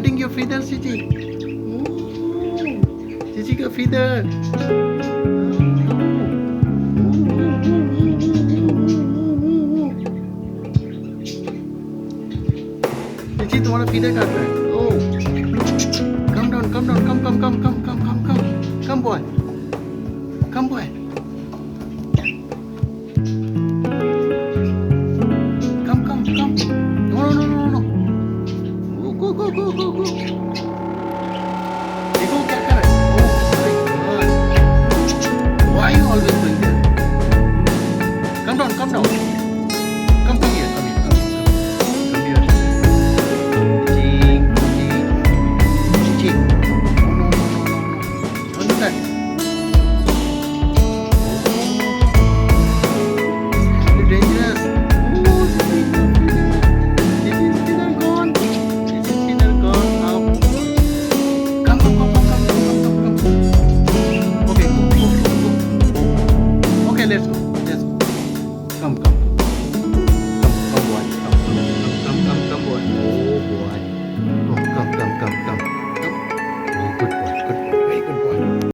cutting your feathers, Gigi. Gigi got feather. Gigi, तुम्हारा feather काट रहा है. Oh, come down, come boy, come boy. Come. No. Go. देखो क्या कर रहा है. Oh my God. Why are you always doing that? Come down. Come here. Come here. Ching. No. Don't do that. It's dangerous. Oh, this is dinner gone. Come. Okay, go. Okay, let's go.